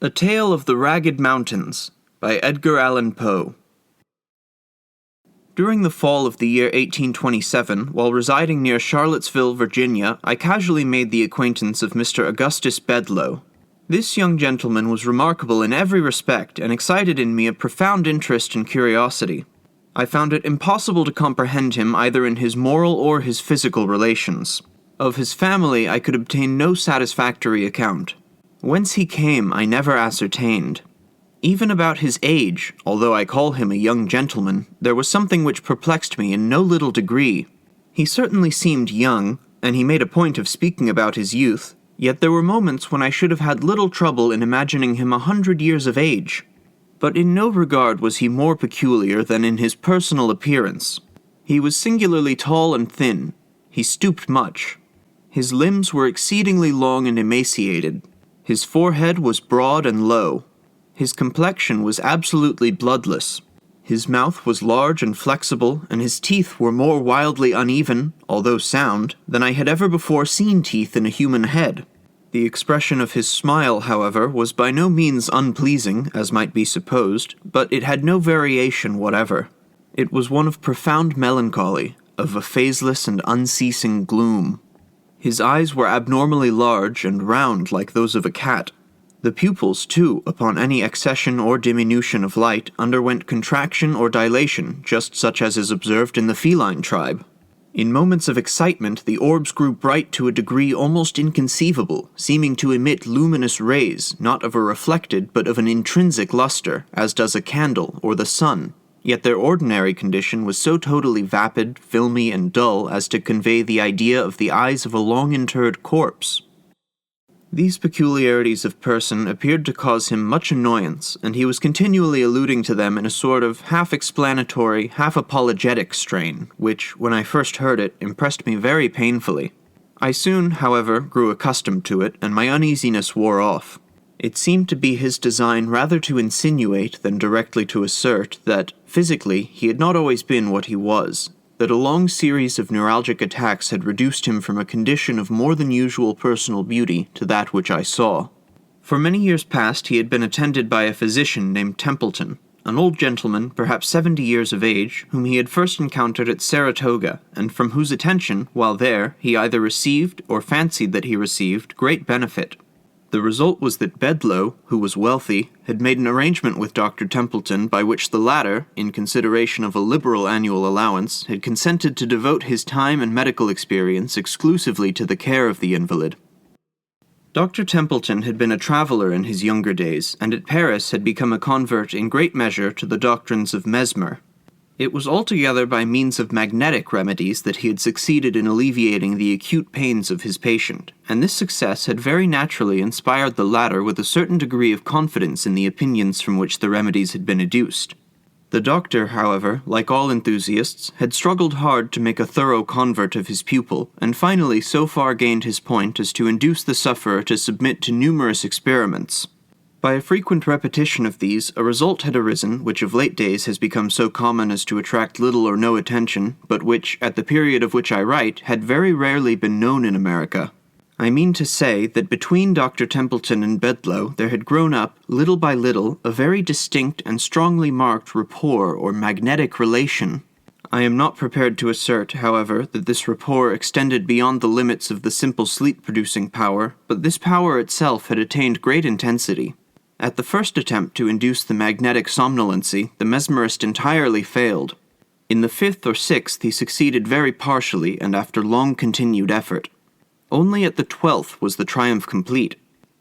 A Tale of the Ragged Mountains by Edgar Allan Poe. During the fall of the year 1827, while residing near Charlottesville, Virginia, I casually made the acquaintance of Mr. Augustus Bedloe. This young gentleman was remarkable in every respect and excited in me a profound interest and curiosity. I found it impossible to comprehend him either in his moral or his physical relations. Of his family I could obtain no satisfactory account. Whence he came I never ascertained. Even about his age, although I call him a young gentleman, there was something which perplexed me in no little degree. He certainly seemed young, and he made a point of speaking about his youth, yet there were moments when I should have had little trouble in imagining him 100 years of age. But in no regard was he more peculiar than in his personal appearance. He was singularly tall and thin. He stooped much. His limbs were exceedingly long and emaciated. His forehead was broad and low. His complexion was absolutely bloodless. His mouth was large and flexible, and his teeth were more wildly uneven, although sound, than I had ever before seen teeth in a human head. The expression of his smile, however, was by no means unpleasing, as might be supposed, but it had no variation whatever. It was one of profound melancholy, of a phaseless and unceasing gloom. His eyes were abnormally large and round like those of a cat. The pupils, too, upon any accession or diminution of light, underwent contraction or dilation, just such as is observed in the feline tribe. In moments of excitement, the orbs grew bright to a degree almost inconceivable, seeming to emit luminous rays, not of a reflected, but of an intrinsic luster, as does a candle or the sun. Yet their ordinary condition was so totally vapid, filmy, and dull as to convey the idea of the eyes of a long-interred corpse. These peculiarities of person appeared to cause him much annoyance, and he was continually alluding to them in a sort of half-explanatory, half-apologetic strain, which, when I first heard it, impressed me very painfully. I soon, however, grew accustomed to it, and my uneasiness wore off. It seemed to be his design rather to insinuate than directly to assert that, physically, he had not always been what he was, that a long series of neuralgic attacks had reduced him from a condition of more than usual personal beauty to that which I saw. For many years past he had been attended by a physician named Templeton, an old gentleman, perhaps 70 years of age, whom he had first encountered at Saratoga, and from whose attention, while there, he either received, or fancied that he received, great benefit. The result was that Bedloe, who was wealthy, had made an arrangement with Dr. Templeton by which the latter, in consideration of a liberal annual allowance, had consented to devote his time and medical experience exclusively to the care of the invalid. Dr. Templeton had been a traveler in his younger days, and at Paris had become a convert in great measure to the doctrines of Mesmer. It was altogether by means of magnetic remedies that he had succeeded in alleviating the acute pains of his patient, and this success had very naturally inspired the latter with a certain degree of confidence in the opinions from which the remedies had been adduced. The doctor, however, like all enthusiasts, had struggled hard to make a thorough convert of his pupil, and finally so far gained his point as to induce the sufferer to submit to numerous experiments. By a frequent repetition of these, a result had arisen which of late days has become so common as to attract little or no attention, but which, at the period of which I write, had very rarely been known in America. I mean to say that between Dr. Templeton and Bedloe there had grown up, little by little, a very distinct and strongly marked rapport or magnetic relation. I am not prepared to assert, however, that this rapport extended beyond the limits of the simple sleep-producing power, but this power itself had attained great intensity. At the first attempt to induce the magnetic somnolency, the mesmerist entirely failed. In the fifth or sixth he succeeded very partially and after long continued effort. Only at the 12th was the triumph complete.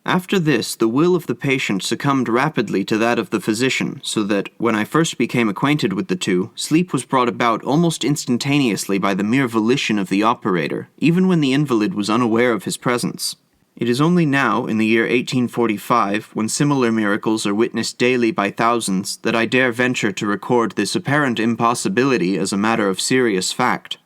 After this, the will of the patient succumbed rapidly to that of the physician, so that, when I first became acquainted with the two, sleep was brought about almost instantaneously by the mere volition of the operator, even when the invalid was unaware of his presence. It is only now, in the year 1845, when similar miracles are witnessed daily by thousands, that I dare venture to record this apparent impossibility as a matter of serious fact.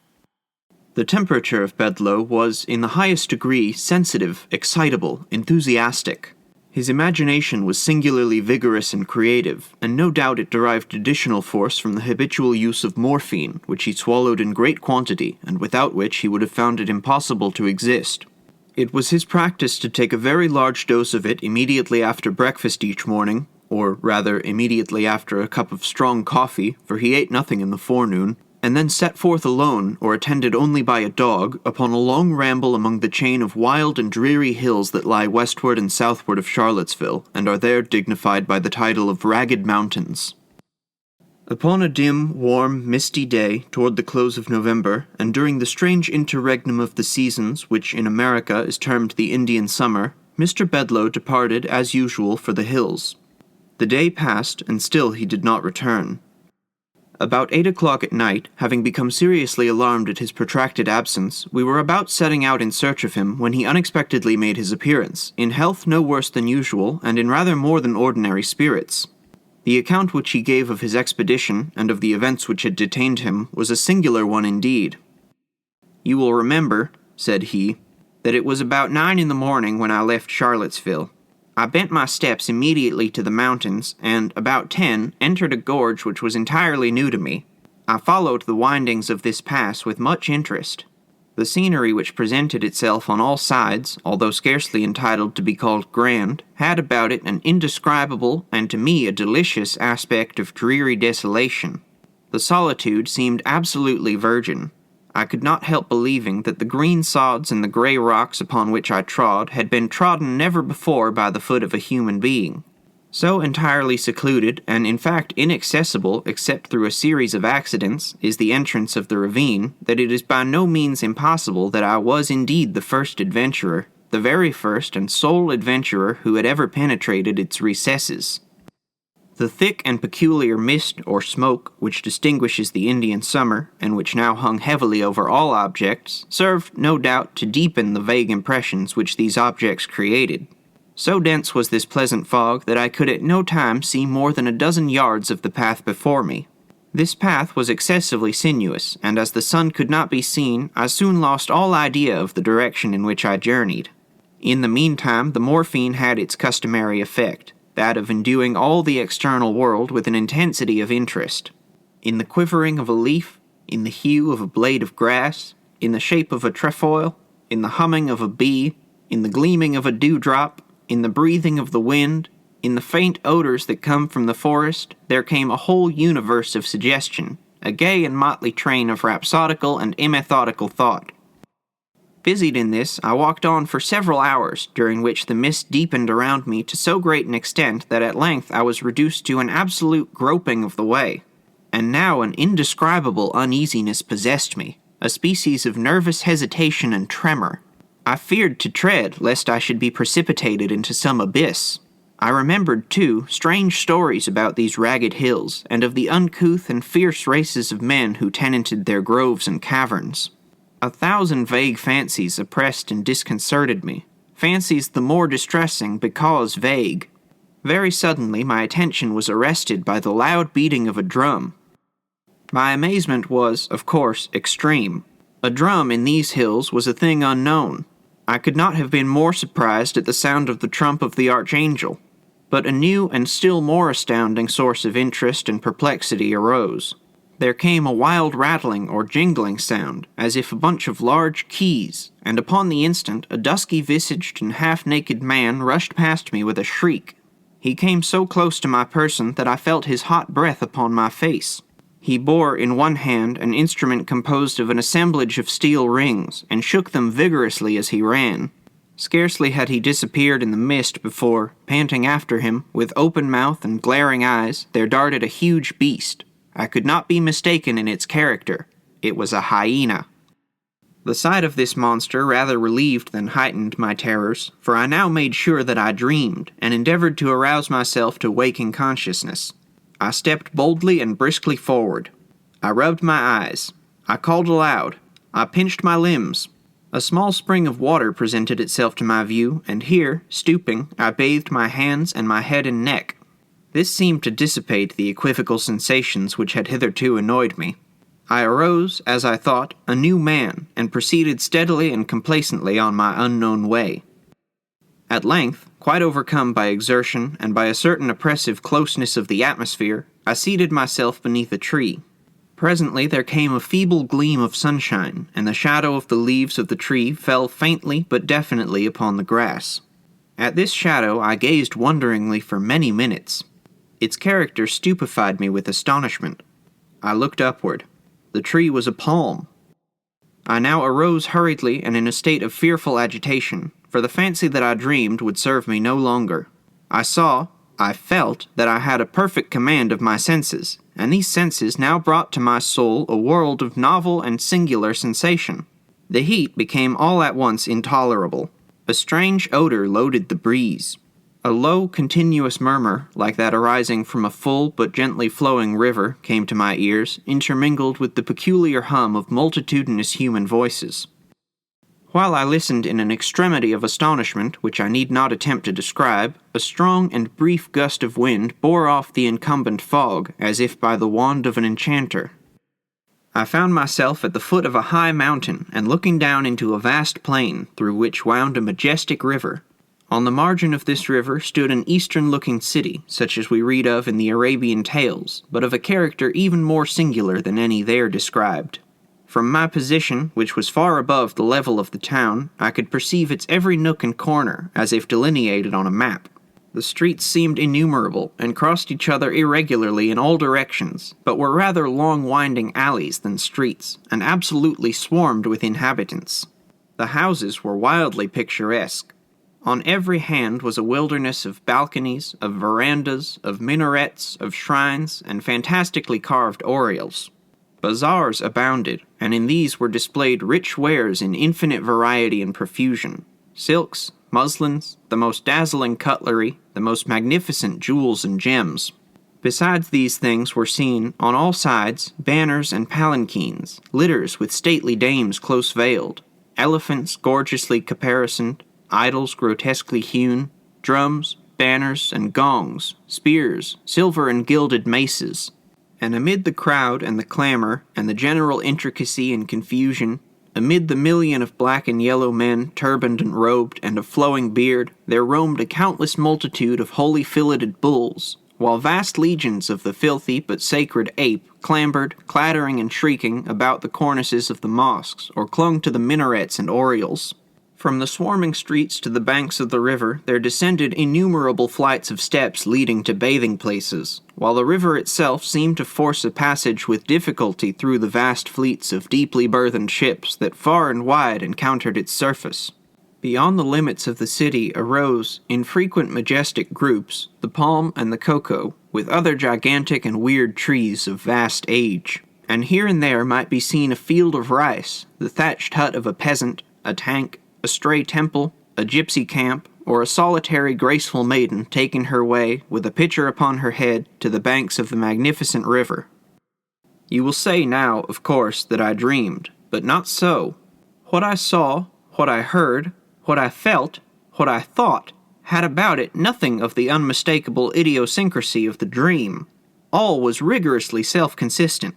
The temperature of Bedloe was, in the highest degree, sensitive, excitable, enthusiastic. His imagination was singularly vigorous and creative, and no doubt it derived additional force from the habitual use of morphine, which he swallowed in great quantity, and without which he would have found it impossible to exist. It was his practice to take a very large dose of it immediately after breakfast each morning, or rather immediately after a cup of strong coffee, for he ate nothing in the forenoon, and then set forth alone, or attended only by a dog, upon a long ramble among the chain of wild and dreary hills that lie westward and southward of Charlottesville, and are there dignified by the title of Ragged Mountains. Upon a dim, warm, misty day toward the close of November, and during the strange interregnum of the seasons, which in America is termed the Indian summer, Mr. Bedloe departed as usual for the hills. The day passed, and still he did not return. About 8 o'clock at night, having become seriously alarmed at his protracted absence, we were about setting out in search of him when he unexpectedly made his appearance, in health no worse than usual, and in rather more than ordinary spirits. The account which he gave of his expedition, and of the events which had detained him, was a singular one indeed. "You will remember," said he, "that it was about 9 in the morning when I left Charlottesville. I bent my steps immediately to the mountains, and, about 10, entered a gorge which was entirely new to me. I followed the windings of this pass with much interest. The scenery which presented itself on all sides, although scarcely entitled to be called grand, had about it an indescribable, and to me a delicious aspect of dreary desolation. The solitude seemed absolutely virgin. I could not help believing that the green sods and the grey rocks upon which I trod had been trodden never before by the foot of a human being. So entirely secluded, and in fact inaccessible except through a series of accidents, is the entrance of the ravine, that it is by no means impossible that I was indeed the first adventurer, the very first and sole adventurer who had ever penetrated its recesses. The thick and peculiar mist or smoke which distinguishes the Indian summer, and which now hung heavily over all objects, served, no doubt, to deepen the vague impressions which these objects created. So dense was this pleasant fog that I could at no time see more than a dozen yards of the path before me. This path was excessively sinuous, and as the sun could not be seen, I soon lost all idea of the direction in which I journeyed. In the meantime, the morphine had its customary effect, that of enduing all the external world with an intensity of interest. In the quivering of a leaf, in the hue of a blade of grass, in the shape of a trefoil, in the humming of a bee, in the gleaming of a dewdrop, in the breathing of the wind, in the faint odors that come from the forest, there came a whole universe of suggestion, a gay and motley train of rhapsodical and immethodical thought. Busied in this, I walked on for several hours, during which the mist deepened around me to so great an extent that at length I was reduced to an absolute groping of the way. And now an indescribable uneasiness possessed me, a species of nervous hesitation and tremor. I feared to tread, lest I should be precipitated into some abyss. I remembered, too, strange stories about these ragged hills, and of the uncouth and fierce races of men who tenanted their groves and caverns. 1,000 vague fancies oppressed and disconcerted me, fancies the more distressing because vague. Very suddenly my attention was arrested by the loud beating of a drum. My amazement was, of course, extreme. A drum in these hills was a thing unknown. I could not have been more surprised at the sound of the trump of the archangel. But a new and still more astounding source of interest and perplexity arose. There came a wild rattling or jingling sound, as if a bunch of large keys, and upon the instant a dusky-visaged and half-naked man rushed past me with a shriek. He came so close to my person that I felt his hot breath upon my face. He bore in one hand an instrument composed of an assemblage of steel rings, and shook them vigorously as he ran. Scarcely had he disappeared in the mist before, panting after him, with open mouth and glaring eyes, there darted a huge beast. I could not be mistaken in its character. It was a hyena. The sight of this monster rather relieved than heightened my terrors, for I now made sure that I dreamed, and endeavored to arouse myself to waking consciousness. I stepped boldly and briskly forward. I rubbed my eyes. I called aloud. I pinched my limbs. A small spring of water presented itself to my view, and here, stooping, I bathed my hands and my head and neck. This seemed to dissipate the equivocal sensations which had hitherto annoyed me. I arose, as I thought, a new man, and proceeded steadily and complacently on my unknown way. At length, quite overcome by exertion and by a certain oppressive closeness of the atmosphere, I seated myself beneath a tree. Presently there came a feeble gleam of sunshine, and the shadow of the leaves of the tree fell faintly but definitely upon the grass. At this shadow I gazed wonderingly for many minutes. Its character stupefied me with astonishment. I looked upward. The tree was a palm. I now arose hurriedly and in a state of fearful agitation, for the fancy that I dreamed would serve me no longer. I felt that I had a perfect command of my senses, and these senses now brought to my soul a world of novel and singular sensation. The heat became all at once intolerable. A strange odor loaded the breeze. A low, continuous murmur, like that arising from a full but gently flowing river, came to my ears, intermingled with the peculiar hum of multitudinous human voices. While I listened in an extremity of astonishment, which I need not attempt to describe, a strong and brief gust of wind bore off the incumbent fog, as if by the wand of an enchanter. I found myself at the foot of a high mountain, and looking down into a vast plain, through which wound a majestic river. On the margin of this river stood an eastern-looking city, such as we read of in the Arabian tales, but of a character even more singular than any there described. From my position, which was far above the level of the town, I could perceive its every nook and corner, as if delineated on a map. The streets seemed innumerable, and crossed each other irregularly in all directions, but were rather long winding alleys than streets, and absolutely swarmed with inhabitants. The houses were wildly picturesque. On every hand was a wilderness of balconies, of verandas, of minarets, of shrines, and fantastically carved oriels. Bazaars abounded, and in these were displayed rich wares in infinite variety and profusion. Silks, muslins, the most dazzling cutlery, the most magnificent jewels and gems. Besides these things were seen, on all sides, banners and palanquins, litters with stately dames close veiled, elephants gorgeously caparisoned, idols grotesquely hewn, drums, banners, and gongs, spears, silver and gilded maces. And amid the crowd and the clamor, and the general intricacy and confusion, amid the million of black and yellow men, turbaned and robed, and of flowing beard, there roamed a countless multitude of holy filleted bulls, while vast legions of the filthy but sacred ape clambered, clattering and shrieking, about the cornices of the mosques, or clung to the minarets and oriels. From the swarming streets to the banks of the river there descended innumerable flights of steps leading to bathing places, while the river itself seemed to force a passage with difficulty through the vast fleets of deeply burthened ships that far and wide encountered its surface. Beyond the limits of the city arose, in frequent majestic groups, the palm and the cocoa, with other gigantic and weird trees of vast age. And here and there might be seen a field of rice, the thatched hut of a peasant, a tank, a stray temple, a gypsy camp, or a solitary graceful maiden taking her way, with a pitcher upon her head, to the banks of the magnificent river. You will say now, of course, that I dreamed, but not so. What I saw, what I heard, what I felt, what I thought, had about it nothing of the unmistakable idiosyncrasy of the dream. All was rigorously self-consistent.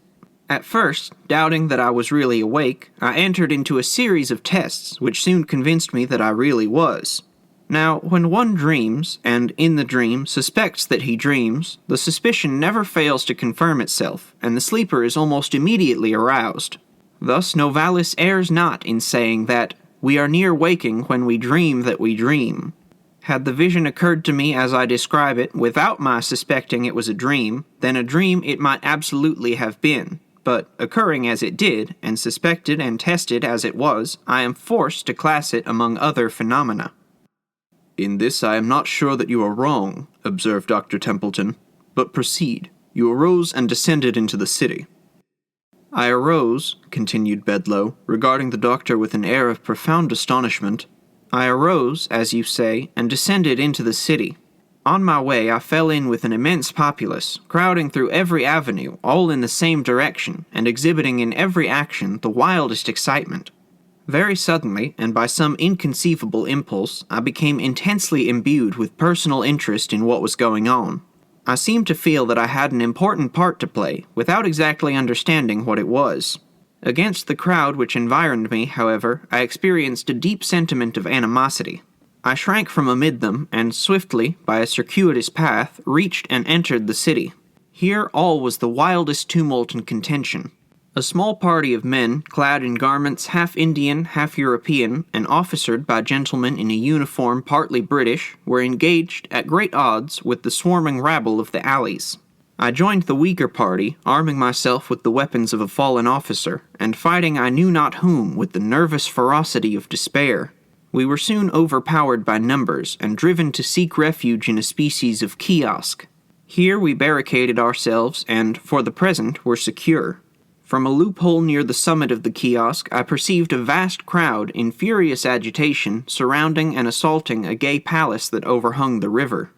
At first, doubting that I was really awake, I entered into a series of tests which soon convinced me that I really was. Now, when one dreams, and in the dream suspects that he dreams, the suspicion never fails to confirm itself, and the sleeper is almost immediately aroused. Thus Novalis errs not in saying that we are near waking when we dream that we dream. Had the vision occurred to me as I describe it without my suspecting it was a dream, then a dream it might absolutely have been. But occurring as it did, and suspected and tested as it was, I am forced to class it among other phenomena. "In this I am not sure that you are wrong," observed Dr. Templeton. "But proceed. You arose and descended into the city." "I arose," continued Bedloe, regarding the doctor with an air of profound astonishment. "I arose, as you say, and descended into the city. On my way I fell in with an immense populace, crowding through every avenue, all in the same direction, and exhibiting in every action the wildest excitement. Very suddenly, and by some inconceivable impulse, I became intensely imbued with personal interest in what was going on. I seemed to feel that I had an important part to play, without exactly understanding what it was. Against the crowd which environed me, however, I experienced a deep sentiment of animosity. I shrank from amid them, and swiftly, by a circuitous path, reached and entered the city. Here all was the wildest tumult and contention. A small party of men, clad in garments half Indian, half European, and officered by gentlemen in a uniform partly British, were engaged, at great odds, with the swarming rabble of the alleys. I joined the weaker party, arming myself with the weapons of a fallen officer, and fighting I knew not whom with the nervous ferocity of despair. We were soon overpowered by numbers, and driven to seek refuge in a species of kiosk. Here we barricaded ourselves, and, for the present, were secure. From a loophole near the summit of the kiosk, I perceived a vast crowd in furious agitation surrounding and assaulting a gay palace that overhung the river.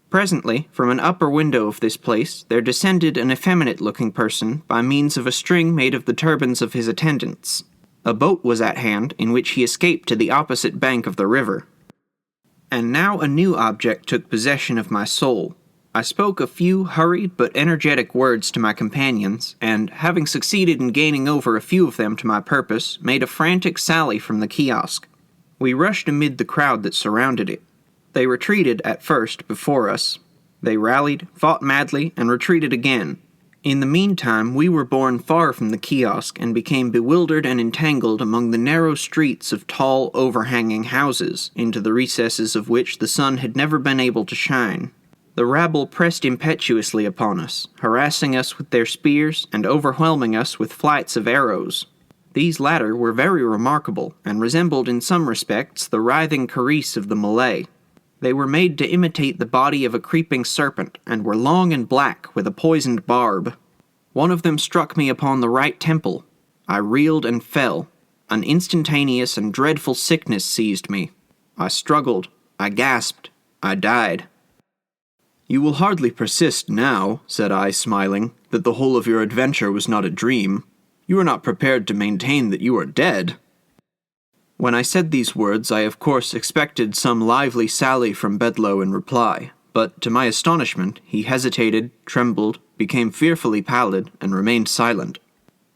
Presently, from an upper window of this place, there descended an effeminate-looking person by means of a string made of the turbans of his attendants. A boat was at hand, in which he escaped to the opposite bank of the river. And now a new object took possession of my soul. I spoke a few hurried but energetic words to my companions, and, having succeeded in gaining over a few of them to my purpose, made a frantic sally from the kiosk. We rushed amid the crowd that surrounded it. They retreated, at first, before us. They rallied, fought madly, and retreated again. In the meantime, we were borne far from the kiosk, and became bewildered and entangled among the narrow streets of tall, overhanging houses, into the recesses of which the sun had never been able to shine. The rabble pressed impetuously upon us, harassing us with their spears and overwhelming us with flights of arrows. These latter were very remarkable, and resembled in some respects the writhing cuirass of the Malay. They were made to imitate the body of a creeping serpent, and were long and black with a poisoned barb. One of them struck me upon the right temple. I reeled and fell. An instantaneous and dreadful sickness seized me. I struggled. I gasped. I died. "You will hardly persist now," said I, smiling, "that the whole of your adventure was not a dream. You are not prepared to maintain that you are dead." When I said these words, I of course expected some lively sally from Bedloe in reply, but, to my astonishment, he hesitated, trembled, became fearfully pallid, and remained silent.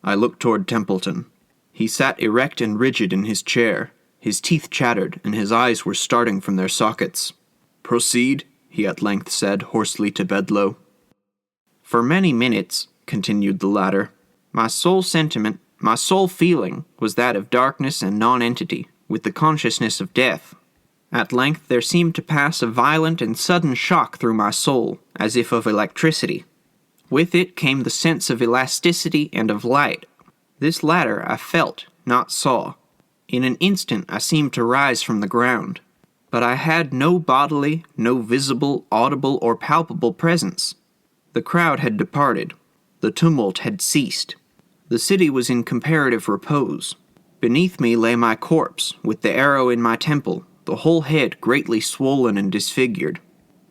I looked toward Templeton. He sat erect and rigid in his chair. His teeth chattered, and his eyes were starting from their sockets. "Proceed," he at length said hoarsely to Bedloe. "For many minutes," continued the latter, "my sole sentiment, my sole feeling, was that of darkness and nonentity, with the consciousness of death. At length there seemed to pass a violent and sudden shock through my soul, as if of electricity. With it came the sense of elasticity and of light. This latter I felt, not saw. In an instant I seemed to rise from the ground. But I had no bodily, no visible, audible, or palpable presence. The crowd had departed. The tumult had ceased. The city was in comparative repose. Beneath me lay my corpse, with the arrow in my temple, the whole head greatly swollen and disfigured.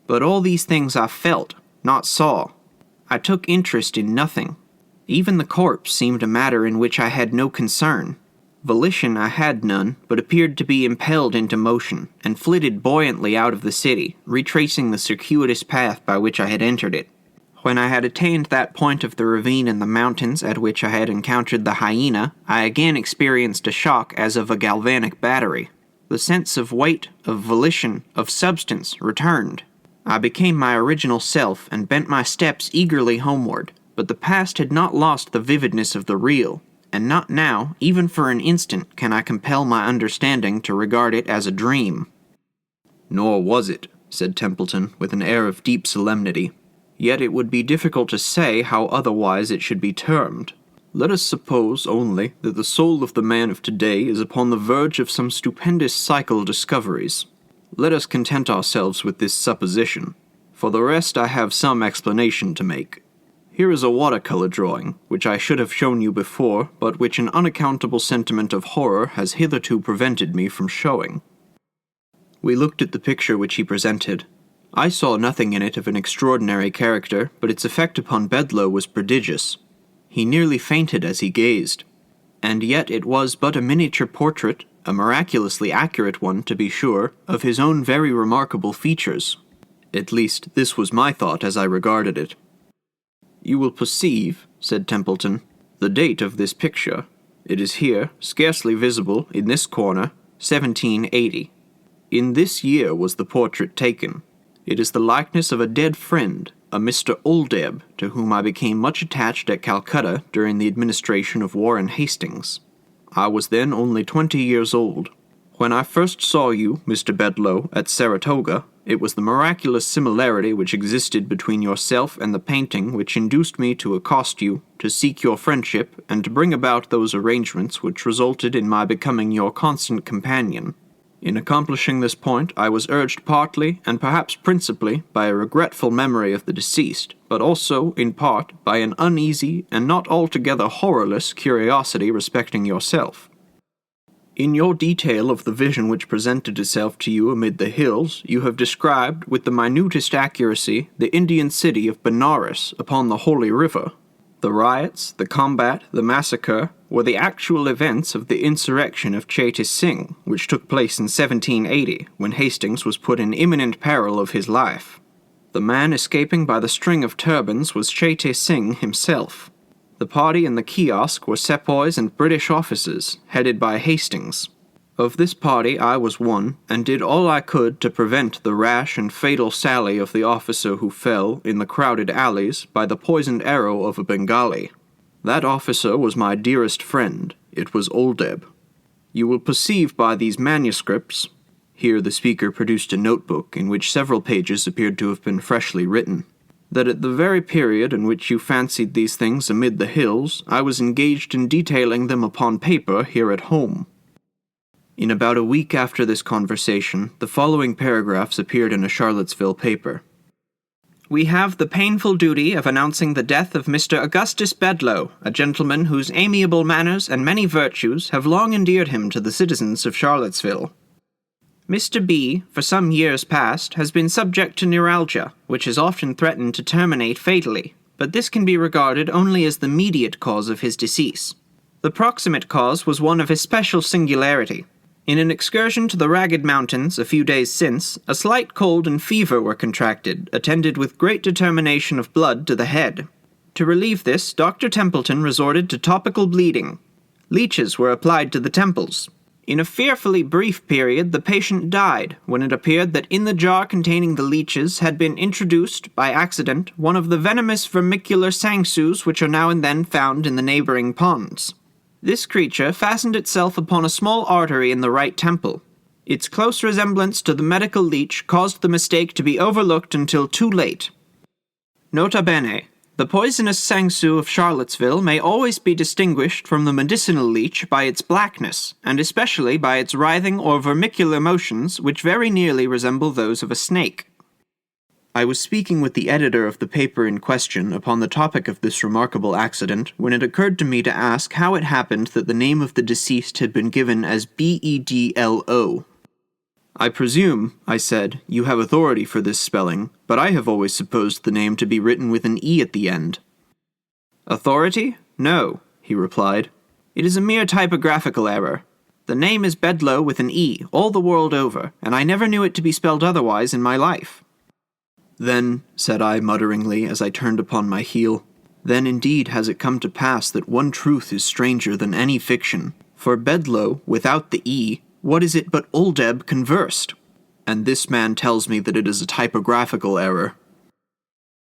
But all these things I felt, not saw. I took interest in nothing. Even the corpse seemed a matter in which I had no concern. Volition I had none, but appeared to be impelled into motion, and flitted buoyantly out of the city, retracing the circuitous path by which I had entered it. When I had attained that point of the ravine in the mountains at which I had encountered the hyena, I again experienced a shock as of a galvanic battery. The sense of weight, of volition, of substance returned. I became my original self, and bent my steps eagerly homeward, but the past had not lost the vividness of the real. And not now, even for an instant, can I compel my understanding to regard it as a dream." "Nor was it," said Templeton, with an air of deep solemnity. "Yet it would be difficult to say how otherwise it should be termed. Let us suppose only that the soul of the man of today is upon the verge of some stupendous psychical discoveries. Let us content ourselves with this supposition. For the rest I have some explanation to make. Here is a watercolor drawing, which I should have shown you before, but which an unaccountable sentiment of horror has hitherto prevented me from showing." We looked at the picture which he presented. I saw nothing in it of an extraordinary character, but its effect upon Bedloe was prodigious. He nearly fainted as he gazed. And yet it was but a miniature portrait, a miraculously accurate one, to be sure, of his own very remarkable features. At least, this was my thought as I regarded it. "You will perceive," said Templeton, "the date of this picture. It is here, scarcely visible, in this corner, 1780. In this year was the portrait taken. It is the likeness of a dead friend, a Mr. Oldeb, to whom I became much attached at Calcutta during the administration of Warren Hastings. I was then only 20 years old. When I first saw you, Mr. Bedloe, at Saratoga, it was the miraculous similarity which existed between yourself and the painting which induced me to accost you, to seek your friendship, and to bring about those arrangements which resulted in my becoming your constant companion. In accomplishing this point, I was urged partly, and perhaps principally, by a regretful memory of the deceased, but also, in part, by an uneasy and not altogether horrorless curiosity respecting yourself. In your detail of the vision which presented itself to you amid the hills, you have described, with the minutest accuracy, the Indian city of Benares upon the Holy River. The riots, the combat, the massacre, were the actual events of the insurrection of ᚱᚢᚺᚆ᚟ᚆ, which took place in 1780, when Hastings was put in imminent peril of his life. The man escaping by the string of turbans was ᚱᚢᚺᚆᚆ himself. The party in the kiosk were sepoys and British officers, headed by Hastings. Of this party I was one, and did all I could to prevent the rash and fatal sally of the officer who fell, in the crowded alleys, by the poisoned arrow of a Bengali. That officer was my dearest friend. It was Oldeb. You will perceive by these manuscripts— here the speaker produced a notebook in which several pages appeared to have been freshly written— that at the very period in which you fancied these things amid the hills, I was engaged in detailing them upon paper here at home. In about a week after this conversation, the following paragraphs appeared in a Charlottesville paper. We have the painful duty of announcing the death of Mr. Augustus Bedloe, a gentleman whose amiable manners and many virtues have long endeared him to the citizens of Charlottesville. Mr. B., for some years past, has been subject to neuralgia, which has often threatened to terminate fatally, but this can be regarded only as the mediate cause of his decease. The proximate cause was one of especial singularity. In an excursion to the Ragged Mountains a few days since, a slight cold and fever were contracted, attended with great determination of blood to the head. To relieve this, Dr. Templeton resorted to topical bleeding. Leeches were applied to the temples. In a fearfully brief period, the patient died, when it appeared that in the jar containing the leeches had been introduced, by accident, one of the venomous vermicular sangsues which are now and then found in the neighboring ponds. This creature fastened itself upon a small artery in the right temple. Its close resemblance to the medical leech caused the mistake to be overlooked until too late. Nota bene. The poisonous sangsu of Charlottesville may always be distinguished from the medicinal leech by its blackness, and especially by its writhing or vermicular motions, which very nearly resemble those of a snake. I was speaking with the editor of the paper in question upon the topic of this remarkable accident, when it occurred to me to ask how it happened that the name of the deceased had been given as Bedlo. I presume, I said, you have authority for this spelling, but I have always supposed the name to be written with an E at the end. Authority? No, he replied. It is a mere typographical error. The name is Bedloe with an E, all the world over, and I never knew it to be spelled otherwise in my life. Then, said I mutteringly as I turned upon my heel, then indeed has it come to pass that one truth is stranger than any fiction, for Bedloe, without the E, what is it but Oldeb conversed? And this man tells me that it is a typographical error.